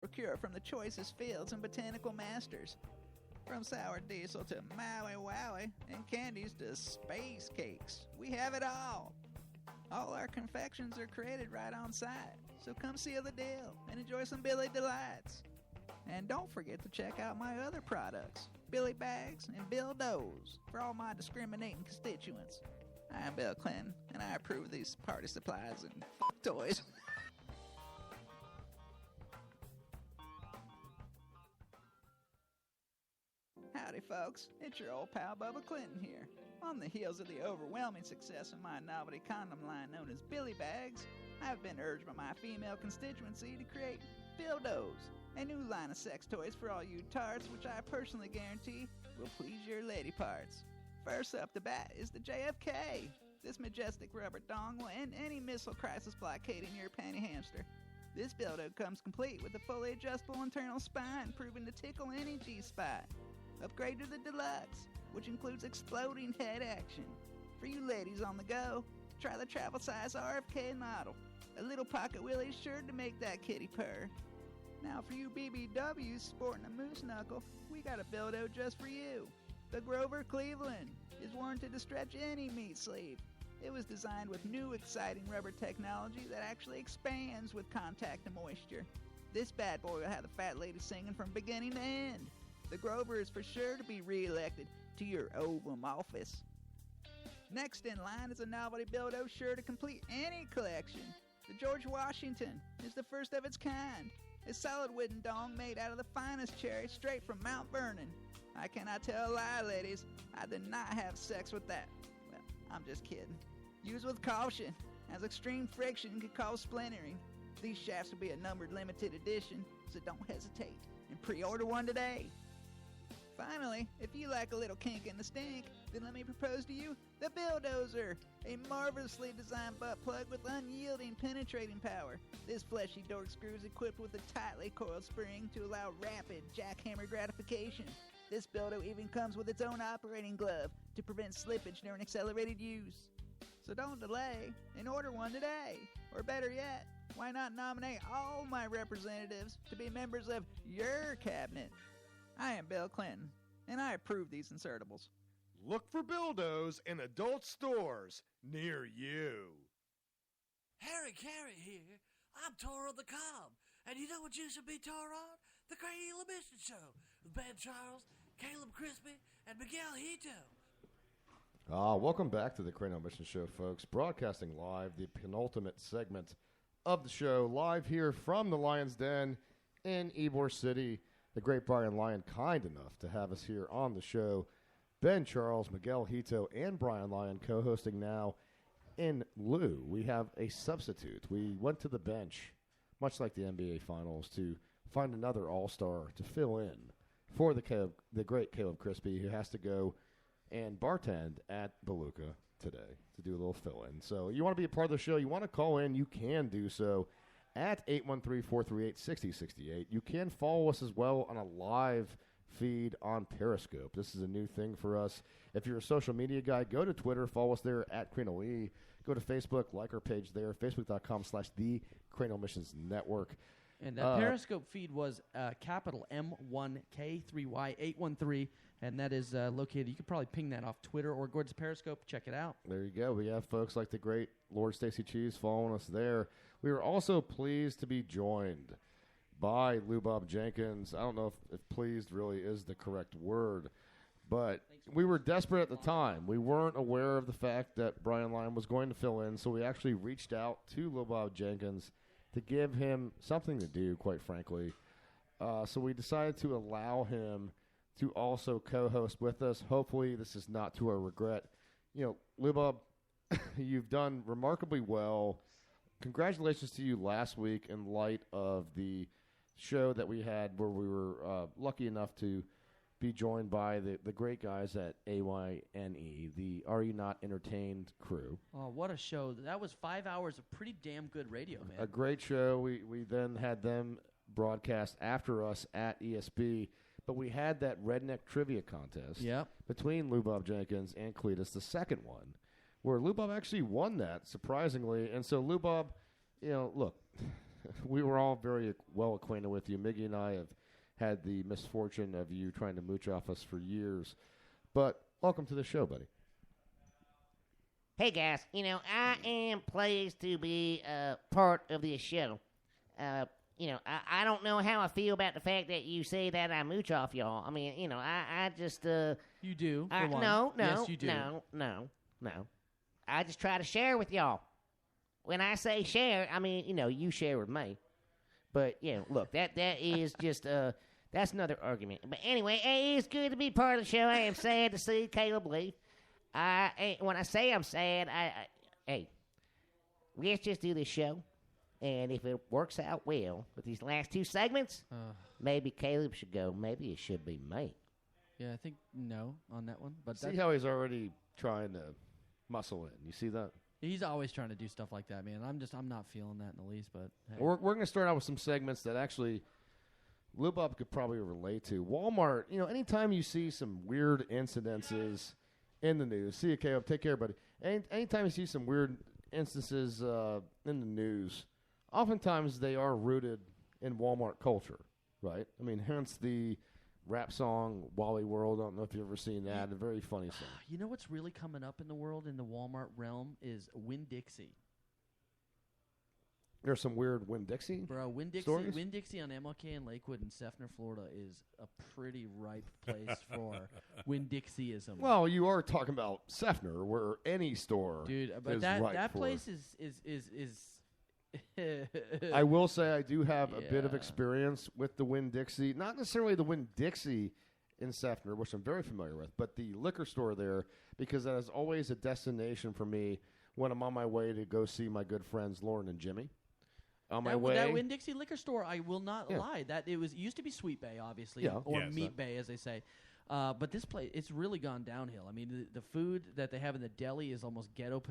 procure from the choicest fields and botanical masters. From sour diesel to Maui Wowie and candies to space cakes, we have it all. All our confections are created right on site, so come seal the deal and enjoy some Billy Delights. And don't forget to check out my other products, Billy Bags and Bill Doughs, for all my discriminating constituents. I'm Bill Clinton, and I approve of these party supplies and toys. Howdy, folks. It's your old pal Bubba Clinton here. On the heels of the overwhelming success of my novelty condom line known as Billy Bags, I've been urged by my female constituency to create Bill Doughs, a new line of sex toys for all you tarts, which I personally guarantee will please your lady parts. First up the bat is the JFK. This majestic rubber dong will end any missile crisis blockading your panty hamster. This dildo comes complete with a fully adjustable internal spine, proven to tickle any G-spot. Upgrade to the Deluxe, which includes exploding head action. For you ladies on the go, try the travel size RFK model. A little pocket willie is sure to make that kitty purr. Now for you BBWs sporting a moose knuckle, we got a dildo just for you. The Grover Cleveland is warranted to stretch any meat sleeve. It was designed with new exciting rubber technology that actually expands with contact to moisture. This bad boy will have the fat lady singing from beginning to end. The Grover is for sure to be re-elected to your Oval Office. Next in line is a novelty dildo sure to complete any collection. The George Washington is the first of its kind. A solid wooden dong made out of the finest cherry straight from Mount Vernon. I cannot tell a lie, ladies. I did not have sex with that. Well, I'm just kidding. Use with caution, as extreme friction could cause splintering. These shafts will be a numbered limited edition, so don't hesitate and pre-order one today. Finally, if you like a little kink in the stink, then let me propose to you the Billdozer, a marvelously designed butt plug with unyielding penetrating power. This fleshy dork screw is equipped with a tightly coiled spring to allow rapid jackhammer gratification. This Bildo even comes with its own operating glove to prevent slippage during accelerated use. So don't delay and order one today. Or better yet, why not nominate all my representatives to be members of your cabinet? I am Bill Clinton, and I approve these insertables. Look for Bildos in adult stores near you. Harry Carey here. I'm Toro the Cobb. And you know what you should be Toro on? The Cranial Emission Show with Ben Charles, Caleb Crispy, and Miguel Hito. Welcome back to the Cranial Emission Show, folks. Broadcasting live, the penultimate segment of the show, live here from the Lion's Den in Ybor City. The great Brian Lyon, kind enough to have us here on the show. Ben Charles, Miguel Hito, and Brian Lyon co-hosting now. In lieu, we have a substitute. We went to the bench, much like the NBA Finals, to find another all-star to fill in for the great Caleb Crispy, who has to go and bartend at Beluga today to do a little fill-in. So you want to be a part of the show, you want to call in, you can do so at 813-438-6068. You can follow us as well on a live feed on Periscope. This is a new thing for us. If you're a social media guy, go to Twitter, follow us there at Cranial E. Go to Facebook, like our page there, facebook.com/The Cranial Missions Network. And that Periscope feed was capital M1K3Y813, and that is located. You could probably ping that off Twitter or go to Periscope. Check it out. There you go. We have folks like the great Lord Stacy Cheese following us there. We were also pleased to be joined by Lou Bob Jenkins. I don't know if pleased really is the correct word, but we were desperate at the time. We weren't aware of the fact that Brian Lyon was going to fill in, so we actually reached out to Lou Bob Jenkins to give him something to do, quite frankly. So we decided to allow him to also co-host with us. Hopefully this is not to our regret. You know, Lou Bob, you've done remarkably well. Congratulations to you last week in light of the show that we had where we were lucky enough to be joined by the great guys at AYNE, the Are You Not Entertained crew. Oh, what a show. That was 5 hours of pretty damn good radio, man. A great show. We then had them broadcast after us at ESB, but we had that redneck trivia contest between Lou Bob Jenkins and Cletus, the second one, where Lou Bob actually won that, surprisingly. And so Lou Bob, you know, look, we were all very well acquainted with you. Miggy and I have had the misfortune of you trying to mooch off us for years. But welcome to the show, buddy. Hey guys, I am pleased to be part of this show. I don't know how I feel about the fact that you say that I mooch off y'all. I mean, I just You do. For one. no, Yes, you do. no. I just try to share with y'all. When I say share, I mean, you share with me. But, look, that is just, that's another argument. But anyway, it is good to be part of the show. I am sad to see Caleb leave. When I say I'm sad, hey, let's just do this show. And if it works out well with these last two segments, maybe Caleb should go. Maybe it should be me. Yeah, I think no on that one. But See how he's already trying to muscle in. You see that? he's always trying to do stuff like that, man. I'm not feeling that in the least. But hey. We're going to start out with some segments that actually Lil Bob could probably relate to. Walmart, anytime you see some weird incidences in the news, see you, Caleb, take care, buddy. Anytime you see some weird instances in the news, oftentimes they are rooted in Walmart culture, right? I mean, hence the rap song Wally World. I don't know if you've ever seen that. A very funny song. You know what's really coming up in the world in the Walmart realm is Winn-Dixie. There's some weird Winn-Dixie Bro, stories? Winn-Dixie on MLK and Lakewood in Seffner, Florida is a pretty ripe place for Winn-Dixieism. Well, you are talking about Seffner, where any store Dude, but is that ripe for. place is I will say I do have a bit of Yeah. experience with the Winn-Dixie. Not necessarily the Winn-Dixie in Seffner, which I'm very familiar with, but the liquor store there, because that is always a destination for me when I'm on my way to go see my good friends Lauren and Jimmy. On my way. That Winn-Dixie liquor store, I will not Yeah. lie. That it used to be Sweet Bay, obviously, Yeah. or Yes. Meat Bay, as they say. But this place, it's really gone downhill. I mean, the food that they have in the deli is almost ghetto.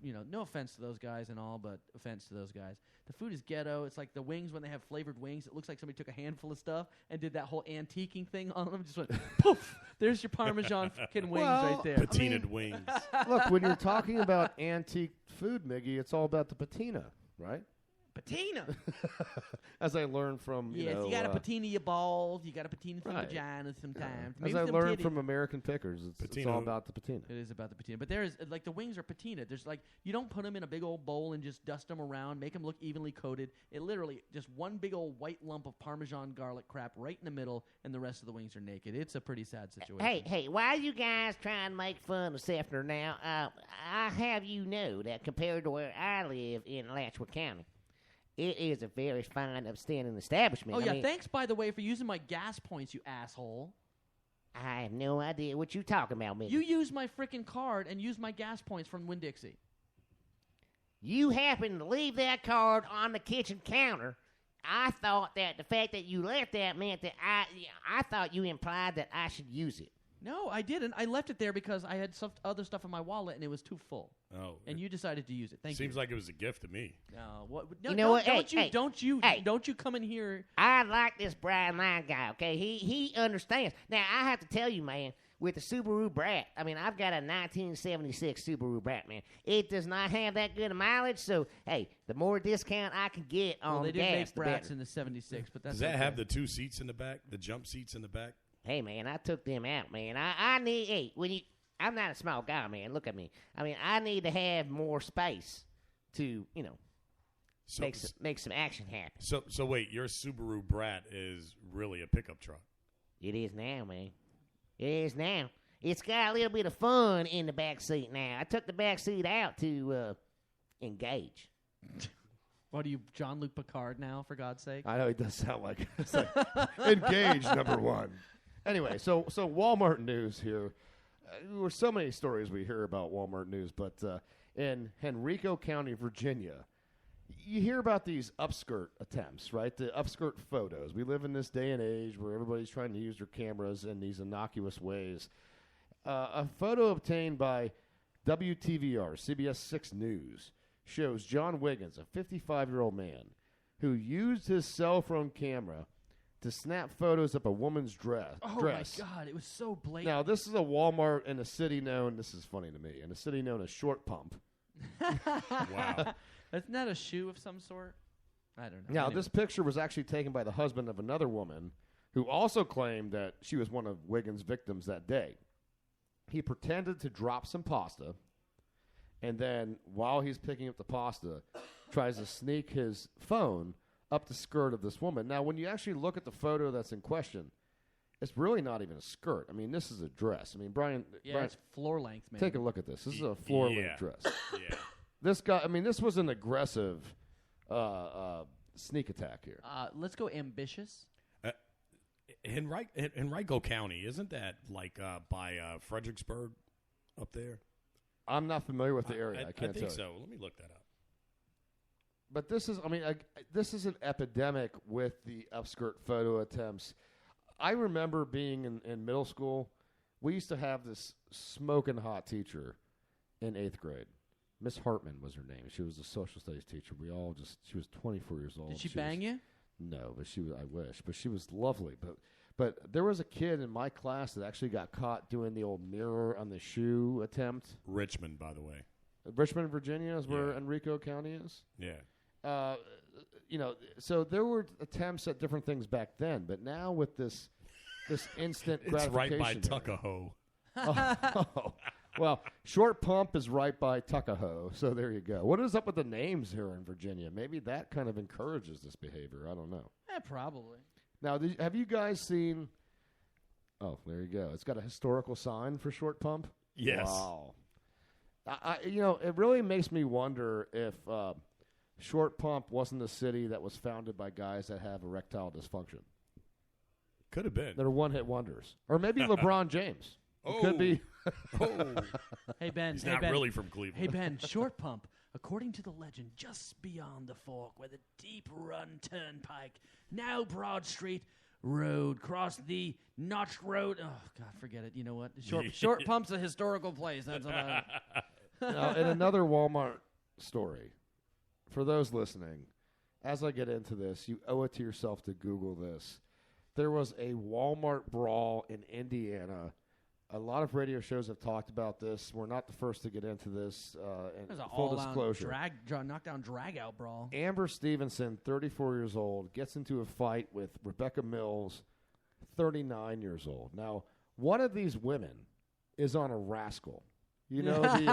No offense to those guys and all, but offense to those guys. The food is ghetto. It's like the wings when they have flavored wings. It looks like somebody took a handful of stuff and did that whole antiquing thing on them. Just went poof. There's your Parmesan fucking wings Well, right there. Patinaed wings. Look, when you're talking about antique food, Miggy, it's all about the patina, right? Patina. As I learned from, Yes, you got to patina your balls. You got to patina some Right. vagina sometimes. as Maybe I some learned titties. from American Pickers, it's Patina. all about the patina. It is about the patina. But there is, like, the wings are patina. There's, like, you don't put them in a big old bowl and just dust them around, make them look evenly coated. It literally, just one big old white lump of Parmesan garlic crap right in the middle, and the rest of the wings are naked. It's a pretty sad situation. Hey, why are you guys trying to make fun of Seffner now? I have you know that compared to where I live in Alachua County, it is a very fine, upstanding establishment. Oh, I yeah, mean, thanks, by the way, for using my gas points, you asshole. I have no idea what you're talking about, Mickey. You used my freaking card and used my gas points from Winn-Dixie. You happened to leave that card on the kitchen counter. I thought that the fact that you left that meant that I thought you implied that I should use it. No, I didn't. I left it there because I had some other stuff in my wallet, and it was too full. Oh, And you decided to use it. Thank seems you. like it was a gift to me. No, what? No, You know don't, what? Hey, Don't you? hey, hey. Don't you come in here? I like this Brian Line guy, okay? He understands. Now, I have to tell you, man, with the Subaru Brat, I mean, I've got a 1976 Subaru Brat, man. It does not have that good of mileage, so, hey, the more discount I can get on Well, they the did gas, make the brats better. in the '76, but that's Does that okay. have the two seats in the back, the jump seats in the back? Hey, man, I took them out, man. I need, hey, I'm not a small guy, man. Look at me. I mean, I need to have more space to, So, make some action happen. so wait, your Subaru Brat is really a pickup truck. It is now, man. It is now. It's got a little bit of fun in the back seat now. I took the back seat out to engage. What are you, Jean-Luc Picard now, for God's sake? I know he does sound like, it's like engaged #1. Anyway, so Walmart news here. There were so many stories we hear about Walmart news, but in Henrico County, Virginia, you hear about these upskirt attempts, right? The upskirt photos. We live in this day and age where everybody's trying to use their cameras in these innocuous ways. A photo obtained by WTVR, CBS 6 News, shows John Wiggins, a 55-year-old man, who used his cell phone camera to snap photos of a woman's dress. Oh, my God. It was so blatant. Now, this is a Walmart in a city known, this is funny to me, in a city known as Short Pump. Wow. Isn't that a shoe of some sort? I don't know. Now, Anyway. this picture was actually taken by the husband of another woman who also claimed that she was one of Wiggins' victims that day. He pretended to drop some pasta, and then while he's picking up the pasta, tries to sneak his phone up the skirt of this woman. Now, when you actually look at the photo that's in question, it's really not even a skirt. I mean, this is a dress. I mean, Brian, It's floor length, man. take a look at this. This is a floor-length dress. Yeah. This guy, I mean, this was an aggressive sneak attack here. Let's go ambitious. Henrico County, isn't that like by Fredericksburg up there? I'm not familiar with the area. I can't think tell you. so. Let me look that up. But this is, I mean, this is an epidemic with the upskirt photo attempts. I remember being in middle school. We used to have this smoking hot teacher in 8th grade. Miss Hartman was her name. She was a social studies teacher. She was 24 years old. Did she bang you? No, but I wish. But she was lovely. But there was a kid in my class that actually got caught doing the old mirror on the shoe attempt. Richmond, by the way. Richmond, Virginia is where Enrico County is. Yeah. So there were attempts at different things back then, but now with this instant It's gratification. right by Tuckahoe. Oh. Well, Short Pump is right by Tuckahoe, so there you go. What is up with the names here in Virginia? Maybe that kind of encourages this behavior. I don't know. Probably. Now, have you guys seen? Oh, there you go. It's got a historical sign for Short Pump. Yes. Wow. It really makes me wonder if Short Pump wasn't a city that was founded by guys that have erectile dysfunction. Could have been. They're one-hit wonders, or maybe LeBron James. It could be. Hey, Ben. He's not really from Cleveland. Hey, Ben, Short Pump, according to the legend, just beyond the fork where the Deep Run Turnpike, now Broad Street Road, cross the Notched Road. Oh, God, forget it. You know what? Short Pump's a historical place. That's about it. Now, in another Walmart story, for those listening, as I get into this, you owe it to yourself to Google this. There was a Walmart brawl in Indiana. A lot of radio shows have talked about this. We're not the first to get into this. It was And an full disclosure. knockdown, drag-out brawl. Amber Stevenson, 34 years old, gets into a fight with Rebecca Mills, 39 years old. Now, one of these women is on a Rascal. You know the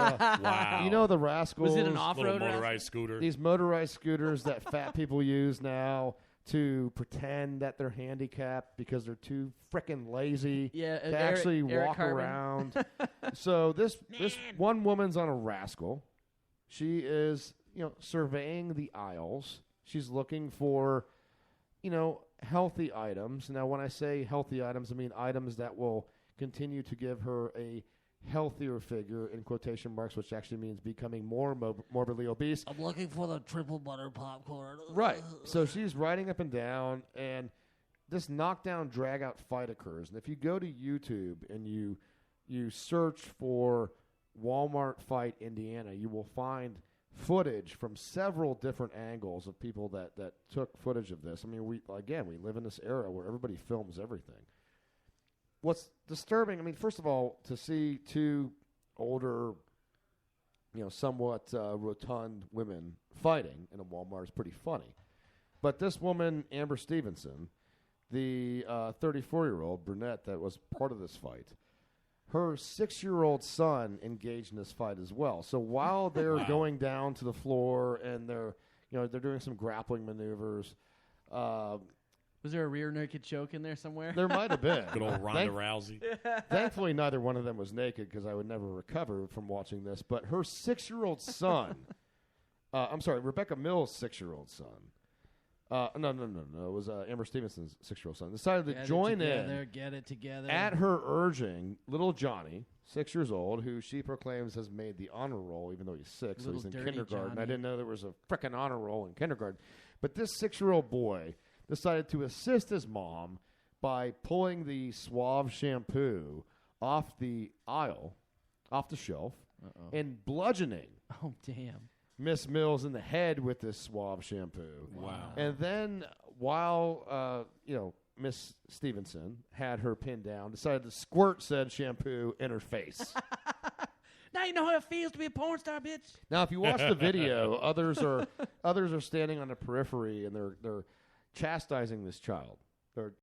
Wow. You know the Rascals. Was it an Little off-road motorized scooter. These motorized scooters that fat people use now to pretend that they're handicapped because they're too frickin' lazy Yeah, to actually Eric walk Cartman. around. So this one woman's on a Rascal. She is, surveying the aisles. She's looking for, healthy items. Now, when I say healthy items, I mean items that will continue to give her a healthier figure, in quotation marks, which actually means becoming more morbidly obese. I'm looking for the triple butter popcorn. Right. So she's riding up and down, and this knockdown, drag-out fight occurs. And if you go to YouTube and you search for Walmart Fight Indiana, you will find footage from several different angles of people that took footage of this. I mean, we live in this era where everybody films everything. What's disturbing, I mean, first of all, to see two older, somewhat rotund women fighting in a Walmart is pretty funny. But this woman, Amber Stevenson, the 34-year-old brunette that was part of this fight, her 6-year-old son engaged in this fight as well. So while they're going down to the floor and they're doing some grappling maneuvers, Was there a rear naked choke in there somewhere? there might have been. Good old Ronda Rousey. Thankfully, neither one of them was naked because I would never recover from watching this. But her 6-year-old son, Rebecca Mills' 6-year-old son. No. It was Amber Stevenson's 6-year-old son. Decided to join in Get it together. at her urging. Little Johnny, 6 years old, who she proclaims has made the honor roll, even though he's 6, so Little he's in dirty kindergarten. Johnny. I didn't know there was a frickin' honor roll in kindergarten. But this 6-year-old boy decided to assist his mom by pulling the Suave shampoo off the aisle, off the shelf, and bludgeoning Oh, damn. Miss Mills in the head with this Suave shampoo. Wow. And then while, Miss Stevenson had her pinned down, decided to squirt said shampoo in her face. Now you know how it feels to be a porn star, bitch. Now, if you watch the video, others are standing on the periphery and they're chastising this child. They're